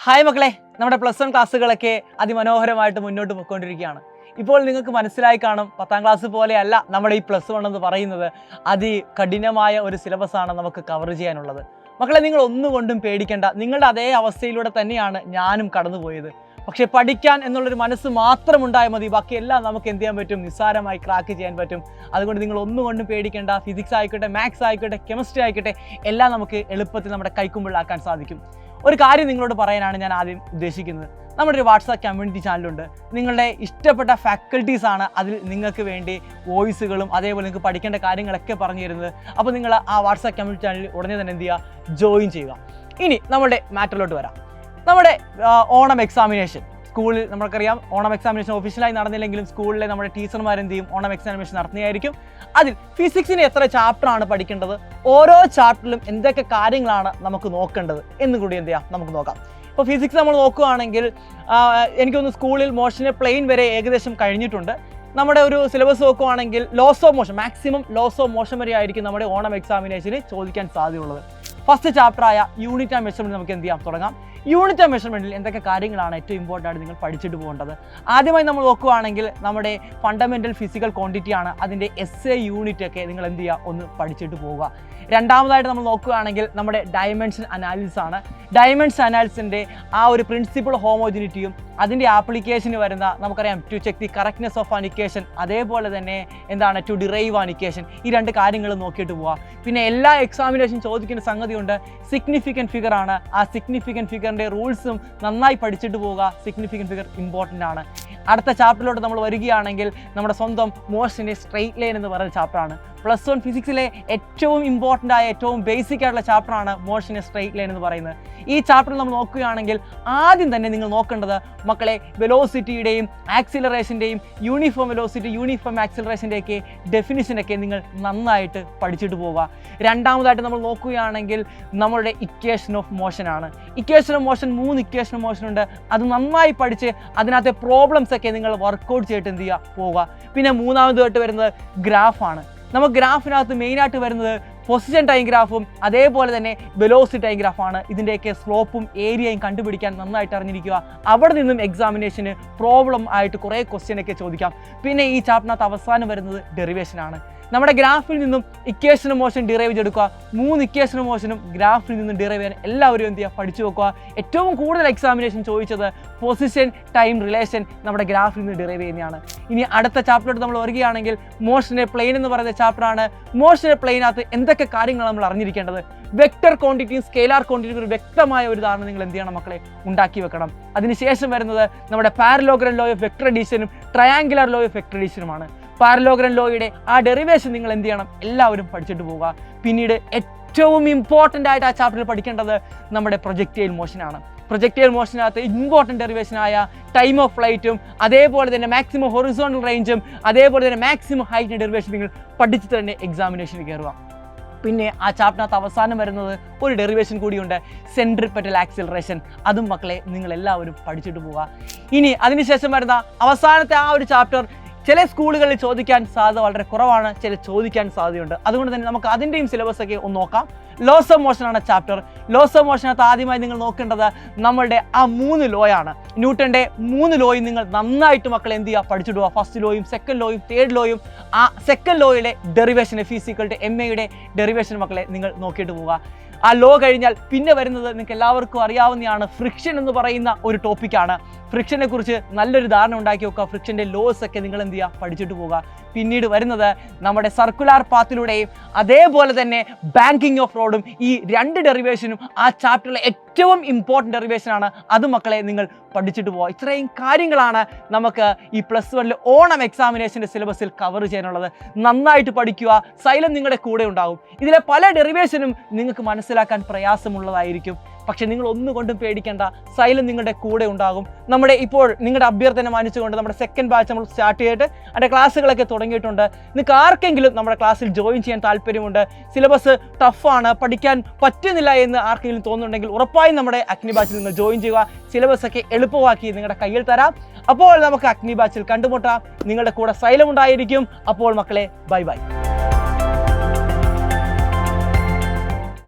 Hi മക്കളെ, നമ്മുടെ +1 ക്ലാസ്സുകളൊക്കെ അതിമനോഹരമായിട്ട് മുന്നോട്ട് പോയിക്കൊണ്ടിരിക്കുകയാണ്. ഇപ്പോൾ നിങ്ങൾക്ക് മനസ്സിലായി കാണും, 10ാം ക്ലാസ് പോലെയല്ല നമ്മുടെ ഈ +1 എന്ന് പറയുന്നത്. അതികഠിനമായ ഒരു സിലബസാണ് നമുക്ക് കവർ ചെയ്യാനുള്ളത്. മക്കളെ, നിങ്ങൾ ഒന്നുകൊണ്ടും പേടിക്കേണ്ട. നിങ്ങളുടെ അതേ അവസ്ഥയിലൂടെ തന്നെയാണ് ഞാനും കടന്നുപോയത്. പക്ഷേ പഠിക്കാൻ എന്നുള്ളൊരു മനസ്സ് മാത്രം ഉണ്ടായാൽ മതി. ബാക്കിയെല്ലാം നമുക്ക് എന്ത് ചെയ്യാൻ പറ്റും? നിസ്സാരമായി ക്രാക്ക് ചെയ്യാൻ പറ്റും. അതുകൊണ്ട് നിങ്ങൾ ഒന്നുകൊണ്ടും പേടിക്കേണ്ട. ഫിസിക്സ് ആയിക്കോട്ടെ, മാത്സ് ആയിക്കോട്ടെ, കെമിസ്ട്രി ആയിക്കോട്ടെ, എല്ലാം നമുക്ക് എളുപ്പത്തിൽ നമ്മുടെ കൈക്കുമ്പിളാക്കാൻ സാധിക്കും. ഒരു കാര്യം നിങ്ങളോട് പറയാനാണ് ഞാൻ ആദ്യം ഉദ്ദേശിക്കുന്നത്. നമ്മുടെ ഒരു വാട്സാപ്പ് കമ്മ്യൂണിറ്റി ചാനലുണ്ട്. നിങ്ങളുടെ ഇഷ്ടപ്പെട്ട ഫാക്കൽറ്റീസാണ് അതിൽ നിങ്ങൾക്ക് വേണ്ടി വോയിസുകളും അതേപോലെ നിങ്ങൾക്ക് പഠിക്കേണ്ട കാര്യങ്ങളൊക്കെ പറഞ്ഞു തരുന്നത്. അപ്പോൾ നിങ്ങൾ ആ വാട്സാപ്പ് കമ്മ്യൂണിറ്റി ചാനലിൽ ഉടനെ തന്നെ എന്ത് ചെയ്യുക? ജോയിൻ ചെയ്യുക. ഇനി നമ്മുടെ മാറ്ററിലോട്ട് വരാം. നമ്മുടെ ഓണം എക്സാമിനേഷൻ സ്കൂളിൽ നമുക്കറിയാം. ഓണം എക്സാമിനേഷൻ ഒഫീഷ്യലായി നടന്നില്ലെങ്കിലും സ്കൂളിലെ നമ്മുടെ ടീച്ചർമാർ എന്ത് ചെയ്യും? ഓണം എക്സാമിനേഷൻ നടത്തുന്നതായിരിക്കും. അതിൽ ഫിസിക്സിന് എത്ര ചാപ്റ്ററാണ് പഠിക്കേണ്ടത്, ഓരോ ചാപ്റ്ററിലും എന്തൊക്കെ കാര്യങ്ങളാണ് നമുക്ക് നോക്കേണ്ടത് എന്നും കൂടി എന്ത് ചെയ്യാം നമുക്ക് നോക്കാം. ഇപ്പോൾ ഫിസിക്സ് നമ്മൾ നോക്കുകയാണെങ്കിൽ എനിക്കൊന്ന് സ്കൂളിൽ മോഷന് പ്ലെയിൻ വരെ ഏകദേശം കഴിഞ്ഞിട്ടുണ്ട്. നമ്മുടെ ഒരു സിലബസ് നോക്കുകയാണെങ്കിൽ laws of motion, maximum laws of motion വരെ ആയിരിക്കും നമ്മുടെ ഓണം എക്സാമിനേഷന് ചോദിക്കാൻ സാധ്യതയുള്ളത്. ഫസ്റ്റ് ചാപ്റ്ററായ യൂണിറ്റ് ആൻഡ് മെഷർമെൻറ്റ് നമുക്ക് എന്ത് ചെയ്യാം? തുടങ്ങാം. യൂണിറ്റ് ആൻഡ് മെഷർമെൻറ്റിൽ എന്തൊക്കെ കാര്യങ്ങളാണ് ഏറ്റവും ഇമ്പോർട്ടൻ്റ് ആയിട്ട് നിങ്ങൾ പഠിച്ചിട്ട് പോകേണ്ടത്? ആദ്യമായി നമ്മൾ നോക്കുകയാണെങ്കിൽ നമ്മുടെ ഫണ്ടമെൻ്റൽ ഫിസിക്കൽ ക്വാണ്ടിറ്റി ആണ്. അതിൻ്റെ SA യൂണിറ്റ് ഒക്കെ നിങ്ങൾ എന്ത് ചെയ്യുക? ഒന്ന് പഠിച്ചിട്ട് പോവുക. രണ്ടാമതായിട്ട് നമ്മൾ നോക്കുകയാണെങ്കിൽ നമ്മുടെ ഡയമെൻഷൻ അനാലിസിസ് ആണ്. ഡയമെൻഷൻ അനാലിസിൻ്റെ ആ ഒരു പ്രിൻസിപ്പിൾ ഹോമോജിനിറ്റിയും അതിൻ്റെ ആപ്ലിക്കേഷന് വരുന്ന നമുക്കറിയാം to check the correctness of an equation, അതേപോലെ തന്നെ എന്താണ് ടു ഡിറൈവ് ആൻ ഇക്വേഷൻ. ഈ രണ്ട് കാര്യങ്ങൾ നോക്കിയിട്ട് പോവുക. പിന്നെ എല്ലാ എക്സാമിനേഷൻ ചോദിക്കുന്ന സംഗതിയുണ്ട്, സിഗ്നിഫിക്കൻറ്റ് ഫിഗർ ആണ്. ആ സിഗ്നിഫിക്കൻറ്റ് ഫിഗറിൻ്റെ റൂൾസും നന്നായി പഠിച്ചിട്ട് പോവുക. സിഗ്നിഫിക്കൻറ്റ് ഫിഗർ ഇമ്പോർട്ടൻ്റ് ആണ്. അടുത്ത ചാപ്റ്ററിലോട്ട് നമ്മൾ വരികയാണെങ്കിൽ നമ്മുടെ സ്വന്തം മോഷൻ്റെ സ്ട്രെയിറ്റ് ലൈൻ എന്ന് പറയുന്ന ചാപ്റ്ററാണ്. +1 ഫിസിക്സിലെ ഏറ്റവും ഇമ്പോർട്ടൻ്റ് ആയ ഏറ്റവും ബേസിക് ആയിട്ടുള്ള ചാപ്റ്ററാണ് മോഷൻ്റെ സ്ട്രെയിറ്റ് ലൈൻ എന്ന് പറയുന്നത്. ഈ ചാപ്റ്ററിൽ നമ്മൾ നോക്കുകയാണെങ്കിൽ ആദ്യം തന്നെ നിങ്ങൾ നോക്കേണ്ടത് മക്കളെ വെലോസിറ്റിയുടെയും ആക്സിലറേഷൻ്റെയും യൂണിഫോം വെലോസിറ്റി യൂണിഫോം ആക്സിലറേഷൻ്റെയൊക്കെ ഡെഫിനിഷനൊക്കെ നിങ്ങൾ നന്നായിട്ട് പഠിച്ചിട്ട് പോവുക. രണ്ടാമതായിട്ട് നമ്മൾ നോക്കുകയാണെങ്കിൽ നമ്മുടെ ഇക്വേഷൻ ഓഫ് മോഷനാണ്. Equation of motion 3 equation of motion ഉണ്ട്. അത് നന്നായി പഠിച്ച് അതിനകത്തെ പ്രോബ്ലംസ് ഒക്കെ നിങ്ങൾ വർക്കൗട്ട് ചെയ്തിട്ട് എന്ത് ചെയ്യുക? പോവുക. പിന്നെ മൂന്നാമതായിട്ട് വരുന്നത് ഗ്രാഫാണ്. നമുക്ക് ഗ്രാഫിനകത്ത് മെയിനായിട്ട് വരുന്നത് പൊസിഷൻ ടൈം ഗ്രാഫും അതേപോലെ തന്നെ വെലോസിറ്റി ടൈം ഗ്രാഫാണ്. ഇതിൻ്റെയൊക്കെ സ്ലോപ്പും ഏരിയയും കണ്ടുപിടിക്കാൻ നന്നായിട്ട് അറിഞ്ഞിരിക്കുക. അവിടെ നിന്നും എക്സാമിനേഷന് പ്രോബ്ലം ആയിട്ട് കുറേ ക്വസ്റ്റ്യനൊക്കെ ചോദിക്കാം. പിന്നെ ഈ ചാപ്റ്ററിനകത്ത് അവസാനം വരുന്നത് ഡെറിവേഷനാണ്. നമ്മുടെ ഗ്രാഫിൽ നിന്നും ഇക്വേഷൻ മോഷൻ ഡിറൈവ് ചെയ്തെടുക്കുക. 3 ഇക്വേഷൻ മോഷനും ഗ്രാഫിൽ നിന്നും ഡിറൈവ് ചെയ്യാൻ എല്ലാവരും എന്ത് ചെയ്യുക? പഠിച്ചു വെക്കുക. ഏറ്റവും കൂടുതൽ എക്സാമിനേഷൻ ചോദിച്ചത് പൊസിഷൻ ടൈം റിലേഷൻ നമ്മുടെ ഗ്രാഫിൽ നിന്ന് ഡിറൈവ് ചെയ്യുന്നതാണ്. ഇനി അടുത്ത ചാപ്റ്ററിലോട്ട് നമ്മൾ വരികയാണെങ്കിൽ മോഷൻ്റെ പ്ലെയിൻ എന്ന് പറയുന്ന ചാപ്റ്ററാണ്. മോഷൻ്റെ പ്ലെയിനകത്ത് എന്തൊക്കെ കാര്യങ്ങൾ നമ്മൾ അറിഞ്ഞിരിക്കേണ്ടത്? വെക്റ്റർ ക്വാണ്ടിറ്റിയും സ്കെയിലാർ ക്വാണ്ടിറ്റിയും ഒരു വ്യക്തമായ ഒരു ധാരണ നിങ്ങൾ എന്ത് ചെയ്യണം മക്കളെ? ഉണ്ടാക്കി വെക്കണം. അതിനുശേഷം വരുന്നത് നമ്മുടെ പാരലോഗ്രാം ലോ ഓഫ് വെക്റ്റർ അഡീഷനും ട്രയാങ്കുലർ ലോ ഓഫ് വെക്റ്റർ അഡീഷനുമാണ്. പാരലോഗ്രാം ലോയുടെ ആ ഡെറിവേഷൻ നിങ്ങൾ എന്ത് ചെയ്യണം? എല്ലാവരും പഠിച്ചിട്ട് പോവുക. പിന്നീട് ഏറ്റവും ഇമ്പോർട്ടൻ്റ് ആയിട്ട് ആ ചാപ്റ്ററിൽ പഠിക്കേണ്ടത് നമ്മുടെ പ്രൊജക്റ്റൈൽ മോഷനാണ്. പ്രൊജക്റ്റൈൽ മോഷനകത്ത് ഇമ്പോർട്ടൻ്റ് ഡെറിവേഷനായ ടൈം ഓഫ് ഫ്ലൈറ്റും അതേപോലെ തന്നെ മാക്സിമം ഹൊറിസോണ്ടൽ റേഞ്ചും അതേപോലെ തന്നെ മാക്സിമം ഹൈറ്റിൻ്റെ ഡെറിവേഷൻ നിങ്ങൾ പഠിച്ചിട്ട് തന്നെ എക്സാമിനേഷന് കയറുക. പിന്നെ ആ ചാപ്റ്ററിനകത്ത് അവസാനം വരുന്നത് ഒരു ഡെറിവേഷൻ കൂടിയുണ്ട്, സെൻട്രിപെറ്റൽ ആക്സിലറേഷൻ. അതും മക്കളെ നിങ്ങൾ എല്ലാവരും പഠിച്ചിട്ട് പോവുക. ഇനി അതിനുശേഷം വരുന്ന അവസാനത്തെ ആ ഒരു ചാപ്റ്റർ ചില സ്കൂളുകളിൽ ചോദിക്കാൻ സാധ്യത വളരെ കുറവാണ്, ചില ചോദിക്കാൻ സാധ്യതയുണ്ട്. അതുകൊണ്ട് തന്നെ നമുക്ക് അതിൻ്റെയും സിലബസ് ഒക്കെ ഒന്ന് നോക്കാം. ലോസ് ഓഫ് മോഷൻ ആണ് ചാപ്റ്റർ. ലോസ് ഓഫ് മോഷനകത്ത് ആദ്യമായി നിങ്ങൾ നോക്കേണ്ടത് നമ്മളുടെ ആ 3 ലോയാണ്. ന്യൂട്ടൻ്റെ 3 ലോയും നിങ്ങൾ നന്നായിട്ട് മക്കൾ എന്ത് ചെയ്യുക? പഠിച്ചിടുക. ഫസ്റ്റ് ലോയും സെക്കൻഡ് ലോയും തേർഡ് ലോയും. ആ സെക്കൻഡ് ലോയുടെ ഡെറിവേഷൻ FE=MA ഡെറിവേഷൻ മക്കളെ നിങ്ങൾ നോക്കിയിട്ട് പോവുക. ആ ലോ കഴിഞ്ഞാൽ പിന്നെ വരുന്നത് നിങ്ങൾക്ക് എല്ലാവർക്കും അറിയാവുന്നതാണ്, ഫ്രിക്ഷൻ എന്ന് പറയുന്ന ഒരു ടോപ്പിക്കാണ്. ഫ്രിക്ഷനെ കുറിച്ച് നല്ലൊരു ധാരണ ഉണ്ടാക്കി വെക്കുക. ഫ്രിക്ഷൻ്റെ ലോസ് ഒക്കെ നിങ്ങൾ എന്ത് ചെയ്യുക? പഠിച്ചിട്ട് പോവുക. പിന്നീട് വരുന്നത് നമ്മുടെ സർക്കുലാർ പാത്തിലൂടെയും അതേപോലെ തന്നെ ബാങ്കിങ് ഓഫ് റോഡും. ഈ 2 ഡെറിവേഷനും ആ ചാപ്റ്ററിലെ ഏറ്റവും ഇമ്പോർട്ടൻ്റ് ഡെറിവേഷനാണ്. അത് മക്കളെ നിങ്ങൾ പഠിച്ചിട്ട് പോവുക. ഇത്രയും കാര്യങ്ങളാണ് നമുക്ക് ഈ +1 ഓണം എക്സാമിനേഷൻ്റെ സിലബസിൽ കവർ ചെയ്യാനുള്ളത്. നന്നായിട്ട് പഠിക്കുക. സൈലം നിങ്ങളുടെ കൂടെ ഉണ്ടാകും. ഇതിലെ പല ഡെറിവേഷനും നിങ്ങൾക്ക് മനസ്സിലാക്കാൻ പ്രയാസമുള്ളതായിരിക്കും. പക്ഷേ നിങ്ങൾ ഒന്നുകൊണ്ടും പേടിക്കേണ്ട, സൈലം നിങ്ങളുടെ കൂടെ ഉണ്ടാകും. നമ്മുടെ ഇപ്പോൾ നിങ്ങളുടെ അഭ്യർത്ഥന മാനിച്ചുകൊണ്ട് നമ്മുടെ സെക്കൻഡ് ബാച്ച് നമ്മൾ സ്റ്റാർട്ട് ചെയ്തിട്ട് അതിൻ്റെ ക്ലാസ്സുകളൊക്കെ തുടങ്ങിയിട്ടുണ്ട്. നിങ്ങൾക്ക് ആർക്കെങ്കിലും നമ്മുടെ ക്ലാസ്സിൽ ജോയിൻ ചെയ്യാൻ താല്പര്യമുണ്ട്, സിലബസ് ടഫാണ്, പഠിക്കാൻ പറ്റുന്നില്ല എന്ന് ആർക്കെങ്കിലും തോന്നുന്നുണ്ടെങ്കിൽ ഉറപ്പായും നമ്മുടെ അഗ്നി ബാച്ചിൽ നിങ്ങൾ ജോയിൻ ചെയ്യുക. സിലബസ് ഒക്കെ എളുപ്പമാക്കി നിങ്ങളുടെ കയ്യിൽ തരാം. അപ്പോൾ നമുക്ക് അഗ്നി ബാച്ചിൽ കണ്ടുമുട്ടാം. നിങ്ങളുടെ കൂടെ സൈലം ഉണ്ടായിരിക്കും. അപ്പോൾ മക്കളെ, ബൈ ബൈ.